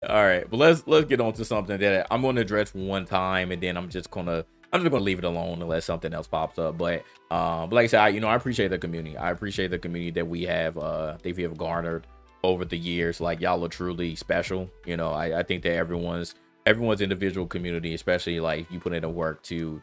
All right, but let's get on to something that I'm going to address one time, and then I'm just gonna leave it alone unless something else pops up. But like I said, I appreciate the community. I appreciate the community that we have that we have garnered over the years. Like y'all are truly special. I think that everyone's individual community, especially like you put in the work to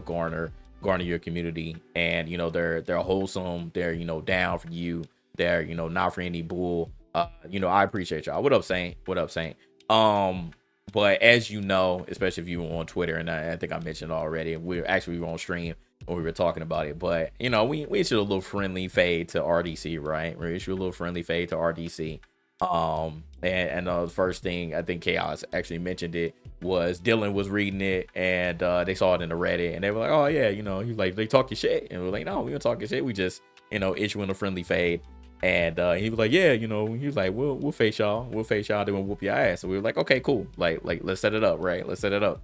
garner your community, and they're wholesome. They're down for you. They're not for any bull. I appreciate y'all. What up, Saint? What up, Saint? But as you know, especially if you were on Twitter, and I think I mentioned already, we were on stream when we were talking about it. But we issued a little friendly fade to RDC, right? We issued a little friendly fade to RDC. And the first thing I think Chaos actually mentioned it was Dylan was reading it, and they saw it in the Reddit, and they were like, oh yeah, he's like, they talking shit, and we're like, no, we don't talking shit, we just issuing a friendly fade. And he was like, yeah, he was like, we'll face y'all, then we'll whoop your ass. So we were like, okay, cool, like let's set it up, right? Let's set it up.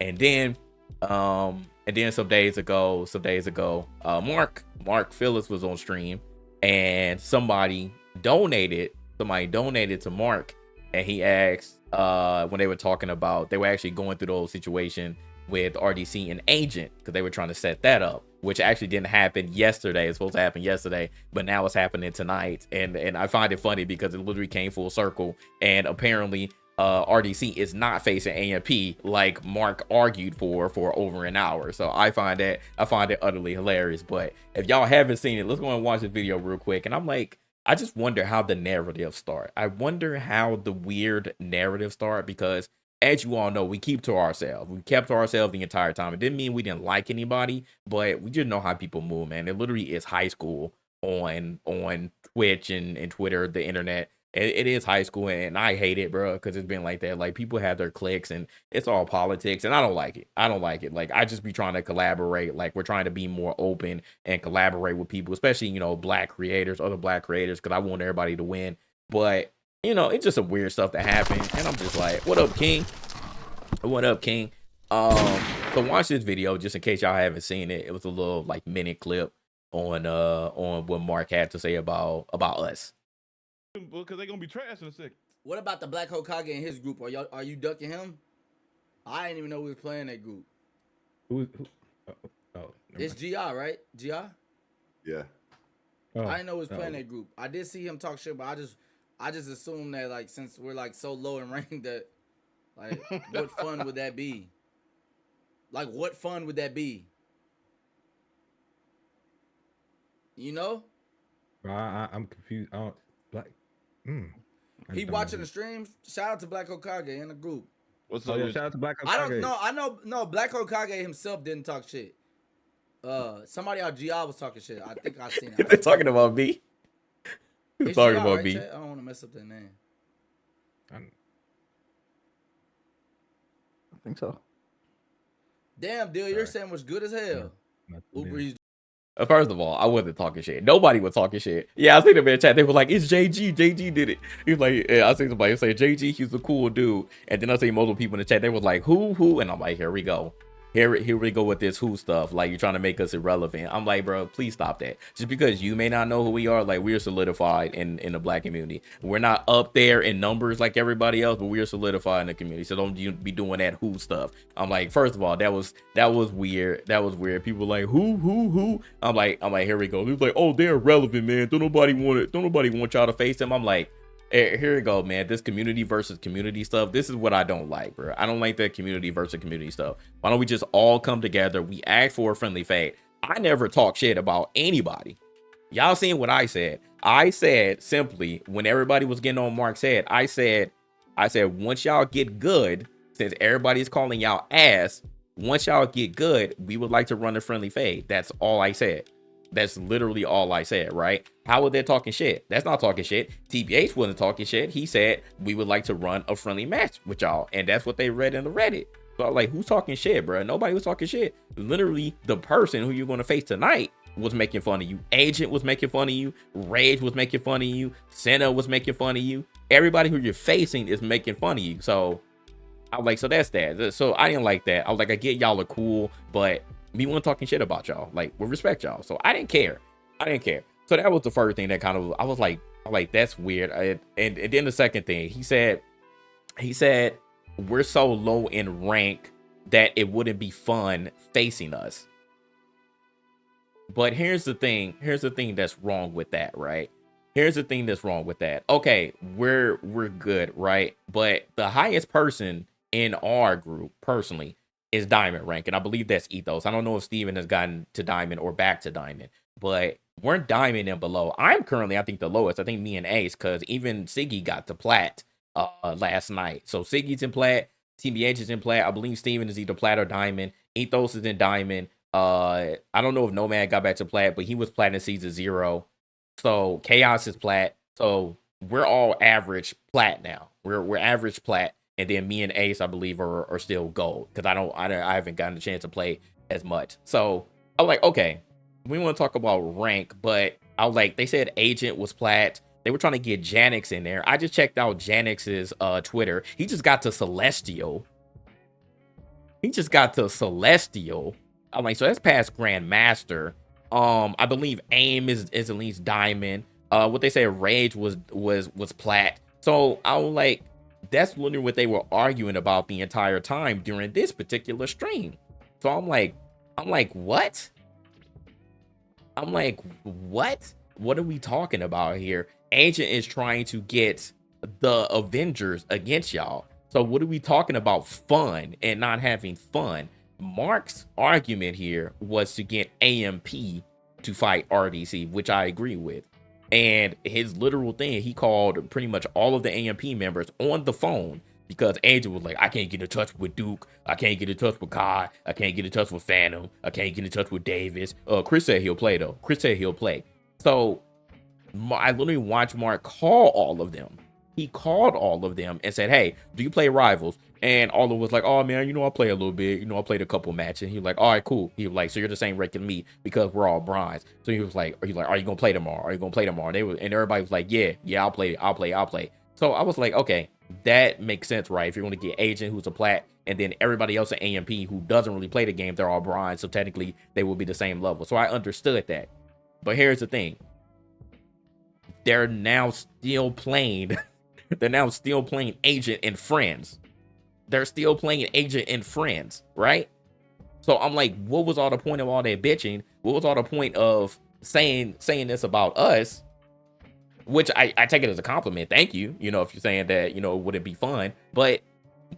And then some days ago, Mark Phillips was on stream, and somebody donated to Mark, and he asked when they were talking about, they were actually going through the whole situation with RDC and Agent, because they were trying to set that up, which actually didn't happen yesterday. It's supposed to happen yesterday, but now it's happening tonight. And I find it funny because it literally came full circle, and apparently RDC is not facing AMP like Mark argued for over an hour. So I find it utterly hilarious. But if y'all haven't seen it, let's go and watch the video real quick. And I'm like, I just wonder how the narrative start. I wonder how the weird narrative start, because as you all know, we keep to ourselves. We kept to ourselves the entire time. It didn't mean we didn't like anybody, but we just know how people move, man. It literally is high school on Twitch and Twitter, the internet. It is high school, and I hate it, bro, because it's been like that. Like, people have their cliques, and it's all politics, and I don't like it. Like, I just be trying to collaborate. Like, we're trying to be more open and collaborate with people, especially, black creators, other black creators, because I want everybody to win. But it's just some weird stuff that happened, and I'm just like, what up, King? What up, King? So watch this video just in case y'all haven't seen it. It was a little like minute clip on what Mark had to say about us. Because they're gonna be trash in a second. What about the Black Hokage in his group? Are you ducking him? I didn't even know we was playing that group. Who? It's GR, right? GR? Yeah. I didn't know we was playing that group. I did see him talk shit, but I just assumed that, like, since we're like so low in rank, that like what fun would that be? Like, what fun would that be? I'm confused. I don't Black. He watching the streams. Shout out to Black Hokage in the group. What's up? Shout out to Black Hokage. I know. No, Black Hokage himself didn't talk shit. Somebody out GR was talking shit. I think I seen it. They're talking about me. They're talking about me. Chat? I don't want to mess up that name. I think so. Damn, Dill, your sandwich good as hell. Uber Eats. First of all, I wasn't talking shit. Nobody was talking shit. Yeah, I seen them in the chat. They were like, "It's JG. JG did it." He was like, yeah, I seen somebody say JG. He's a cool dude. And then I see multiple people in the chat. They were like, "Who?" And I'm like, "Here we go. Here we go with this who stuff. Like, you're trying to make us irrelevant." I'm like, bro, please stop that. Just because you may not know who we are, like, we're solidified in the black community. We're not up there in numbers like everybody else, but we're solidified in the community. So don't you be doing that who stuff. I'm like, first of all, that was weird. That was weird. People were like, who? I'm like, here we go. He was like, oh, they're irrelevant, man. Don't nobody want y'all to face them. I'm like, here we go, man. This community versus community stuff. This is what I don't like, bro. I don't like that community versus community stuff. Why don't we just all come together? We ask for a friendly fade. I never talk shit about anybody. Y'all seen what I said. I said simply, when everybody was getting on Mark's head, I said, once y'all get good, since everybody's calling y'all ass, once y'all get good, we would like to run a friendly fade. That's all I said. That's literally all I said, right? How are they talking shit? That's not talking shit. TBH wasn't talking shit. He said, we would like to run a friendly match with y'all. And that's what they read in the Reddit. So I'm like, who's talking shit, bro? Nobody was talking shit. Literally, the person who you're going to face tonight was making fun of you. Agent was making fun of you. Rage was making fun of you. Senna was making fun of you. Everybody who you're facing is making fun of you. So I'm like, so that's that. So I didn't like that. I was like, I get y'all are cool, but me wasn't talking shit about y'all. Like, we respect y'all. So I didn't care. So that was the first thing that kind of, I was like, that's weird. And then the second thing, he said, He said we're so low in rank that it wouldn't be fun facing us. But here's the thing that's wrong with that, right? Here's the thing that's wrong with that. Okay, we're good, right? But the highest person in our group, personally, is Diamond rank, and I believe that's Ethos. I don't know if Steven has gotten to Diamond or back to Diamond, but we're Diamond and below. I'm currently, I think, the lowest. I think me and Ace, because even Siggy got to Plat last night. So Siggy's in Plat, TBH is in Plat. I believe Steven is either Plat or Diamond. Ethos is in Diamond. I don't know if Nomad got back to Plat, but he was Plat in season 0. So Chaos is Plat. So we're all average Plat now. We're average Plat, and then me and Ace, I believe, are still gold because I haven't gotten a chance to play as much. So I'm like, okay, we want to talk about rank, but I was like, they said Agent was Plat. They were trying to get Janix in there. I just checked out Janix's Twitter. He just got to Celestial. I'm like, so that's past Grandmaster. I believe Aim is at least Diamond. What they say Rage was Plat. So I was like, that's literally what they were arguing about the entire time during this particular stream. So I'm like, what? I'm like, what? What are we talking about here? Agent is trying to get the Avengers against y'all. So what are we talking about? Fun and not having fun. Mark's argument here was to get AMP to fight RDC, which I agree with. And his literal thing, he called pretty much all of the AMP members on the phone because Angel was like, I can't get in touch with Duke. I can't get in touch with Kai. I can't get in touch with Phantom. I can't get in touch with Davis. Chris said he'll play, though. So I literally watched Mark call all of them. He called all of them and said, hey, do you play Rivals? And all of them was like, oh, man, I play a little bit. I played a couple matches. And he was like, all right, cool. He was like, so you're the same rank as me because we're all bronze. So he was like, are you going to play tomorrow? And everybody was like, yeah, I'll play. So I was like, okay, that makes sense, right? If you're going to get Agent, who's a Plat, and then everybody else at AMP who doesn't really play the game, they're all bronze. So technically, they will be the same level. So I understood that. But here's the thing. They're now still playing. Agent and Friends. They're still playing Agent and Friends, right? So I'm like, what was all the point of all that bitching? What was all the point of saying this about us? Which I take it as a compliment. Thank you. If you're saying that, would it be fun? But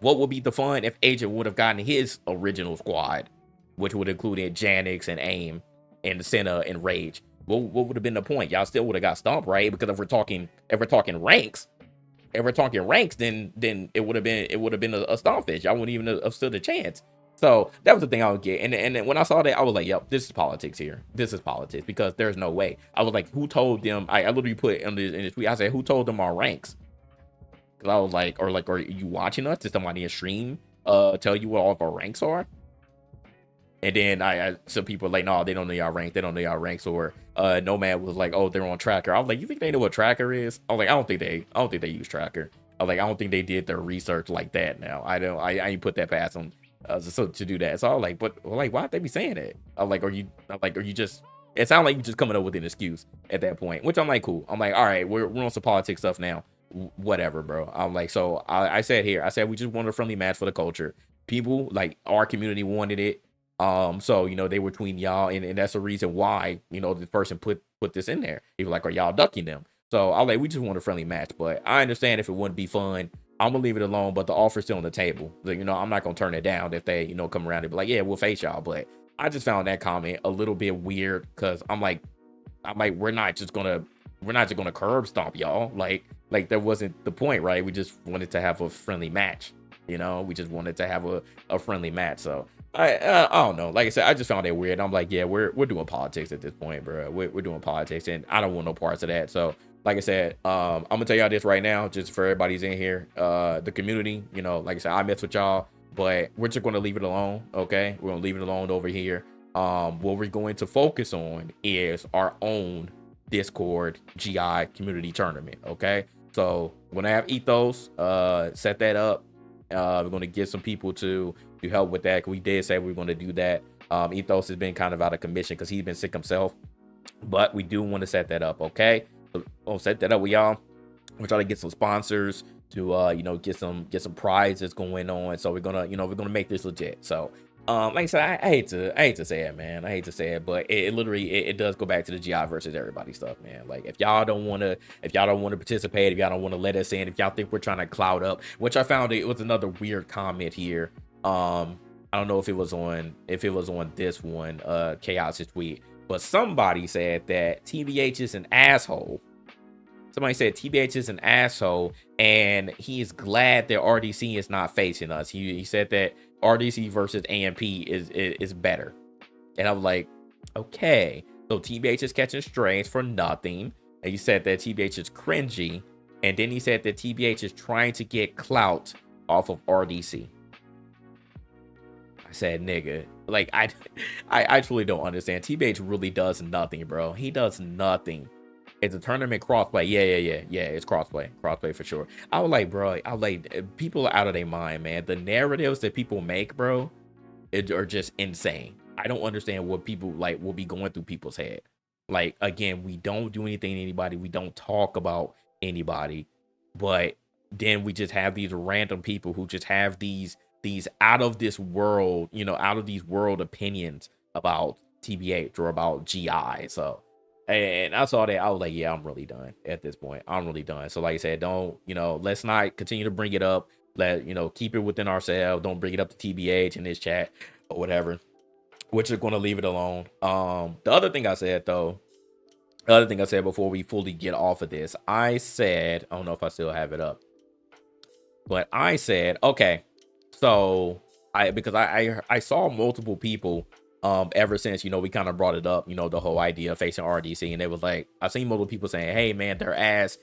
what would be the fun if Agent would have gotten his original squad, which would include Janix and Aim and Senna and Rage? What would have been the point? Y'all still would have got stomped, right? Because if we're talking ranks, then it would have been a stompfish. Y'all wouldn't even have stood a chance. So that was the thing I would get. And then when I saw that, I was like, yep, this is politics here. This is politics because there's no way. I was like, who told them? I literally put in the tweet, I said, who told them our ranks? Because I was like, are you watching us? Did somebody in stream tell you what all of our ranks are? And then some people were like, no, they don't know y'all rank. Or Nomad was like, oh, they're on Tracker. I was like, you think they know what Tracker is? I was like, I don't think they use Tracker. I was like, I don't think they did their research like that. Now I ain't put that past them to do that. So I was like, but why'd they be saying that? I was like, are you just? It sounded like you just coming up with an excuse at that point, which I'm like, cool. I'm like, all right, we're on some politics stuff now. Whatever, bro. I'm like, so I said we just wanted a friendly match for the culture. People like our community wanted it. So they were tweeting y'all, and that's the reason why this person put this in there. He was like, are y'all ducking them? So I was like, we just want a friendly match, but I understand if it wouldn't be fun. I'm gonna leave it alone, but the offer's still on the table. Like, I'm not gonna turn it down if they come around and be like, yeah, we'll face y'all. But I just found that comment a little bit weird because I'm like, we're not just gonna curb stomp y'all. Like that wasn't the point, right? We just wanted to have a friendly match. We just wanted to have a friendly match. So I don't know. Like I said, I just found it weird. I'm like, yeah, we're doing politics at this point, bro. We're doing politics, and I don't want no parts of that. So, like I said, I'm gonna tell y'all this right now, just for everybody's in here, the community. Like I said, I mess with y'all, but we're just gonna leave it alone. Okay, we're gonna leave it alone over here. What we're going to focus on is our own Discord GI community tournament. Okay, so we're gonna have Ethos set that up. We're gonna get some people to help with that. We did say we were going to do that. Ethos has been kind of out of commission because he's been sick himself, but we do want to set that up. Okay, so we'll set that up with y'all. We're trying to get some sponsors you know, get some prizes going on. So we're gonna make this legit. So like I said, I hate to say it, man. I hate to say it, but it literally it does go back to the GI versus everybody stuff, man. Like if y'all don't want to participate, if y'all don't want to let us in, if y'all think we're trying to cloud up, which I found it was another weird comment here. I don't know if it was on this one, Chaos's tweet, but somebody said that TBH is an asshole. Somebody said TBH is an asshole, and he is glad that RDC is not facing us. He said that RDC versus AMP is better. And I'm like, okay. So TBH is catching strays for nothing. And he said that TBH is cringy. And then he said that TBH is trying to get clout off of RDC. I said, nigga, like I truly don't understand. TBH really does nothing, bro. He does nothing. It's a tournament crossplay. Yeah. It's crossplay for sure. I was like, bro, people are out of their mind, man. The narratives that people make, bro, are just insane. I don't understand what people like will be going through people's head. Like, again, we don't do anything to anybody. We don't talk about anybody, but then we just have these random people who just have these out of this world, out of these world opinions about TBH or about GI. So. And I saw that, I was like, yeah, I'm really done at this point. I'm really done. So like I said, don't, let's not continue to bring it up. Keep it within ourselves. Don't bring it up to TBH in this chat or whatever. We're just going to leave it alone. The other thing I said, though, before we fully get off of this, I said, I don't know if I still have it up, but I said, okay, so because I saw multiple people ever since, we kind of brought it up, the whole idea of facing RDC, and it was like, I've seen multiple people saying, hey man, their ass,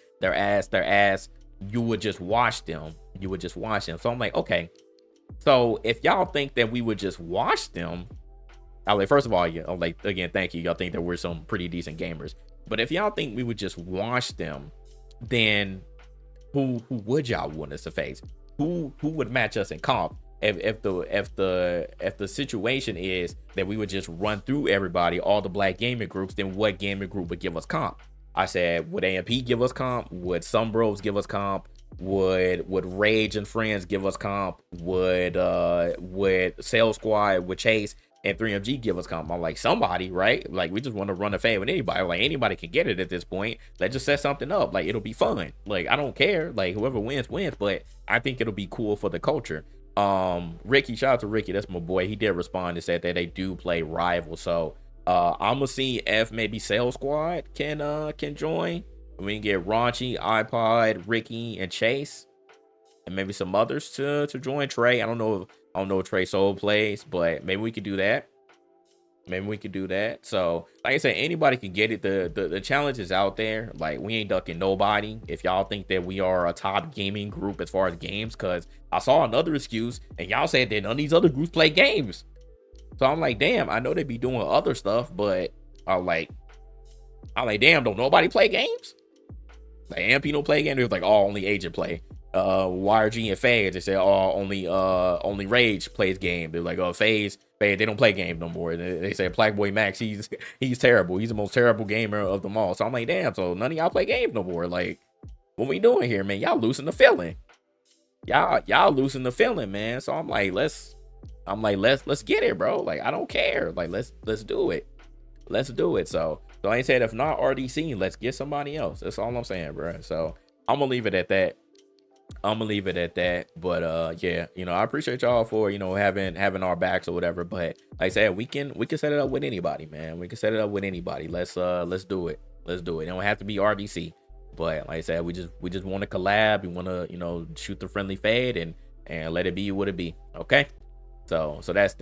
you would just watch them. So I'm like, okay, so if y'all think that we would just watch them, I'm like, first of all, I'm like, again, thank you. Y'all think that we're some pretty decent gamers, but if y'all think we would just watch them, then who would y'all want us to face? Who would match us in comp? If the situation is that we would just run through everybody, all the black gaming groups, then what gaming group would give us comp? I said, would AMP give us comp? Would Some Bros give us comp? Would Rage and Friends give us comp? Would Sales Squad, would Chase and 3MG give us comp? I'm like, somebody, right? Like, we just want to run a fan with anybody. Like, anybody can get it at this point. Let's just set something up. Like, it'll be fun. Like, I don't care. Like, whoever wins, but I think it'll be cool for the culture. Ricky, shout out to Ricky, that's my boy. He did respond and said that they do play rival. So I'm gonna see if maybe Sales Squad can join. We can get Raunchy, iPod, Ricky, and Chase, and maybe some others to join. Trey, I don't know if Trey Soul plays, but maybe we could do that. So like I said, anybody can get it. The challenge is out there. Like, we ain't ducking nobody. If y'all think that we are a top gaming group as far as games, because I saw another excuse and y'all said that none of these other groups play games. So I'm like, damn, I know they be doing other stuff, but I'm like, damn, don't nobody play games? Like, AMP don't play games. It was like, oh, only Agent play. YRG and FaZe, they say, oh, only Rage plays game. They're like, oh, FaZe, they don't play game no more. They say Blackboy Max, he's terrible. He's the most terrible gamer of them all. So I'm like, damn, so none of y'all play games no more. Like, what we doing here, man? Y'all losing the feeling. Y'all losing the feeling, man. So I'm like, let's get it, bro. Like, I don't care. Like, let's do it. So I ain't said, if not RDC, let's get somebody else. That's all I'm saying, bro. So I'm gonna leave it at that. But yeah, I appreciate y'all for having our backs or whatever. But like I said, we can set it up with anybody, man. We can set it up with anybody. Let's do it. It don't have to be RDC. But like I said, we just want to collab. We want to shoot the friendly fade and let it be what it be. Okay. So that's that.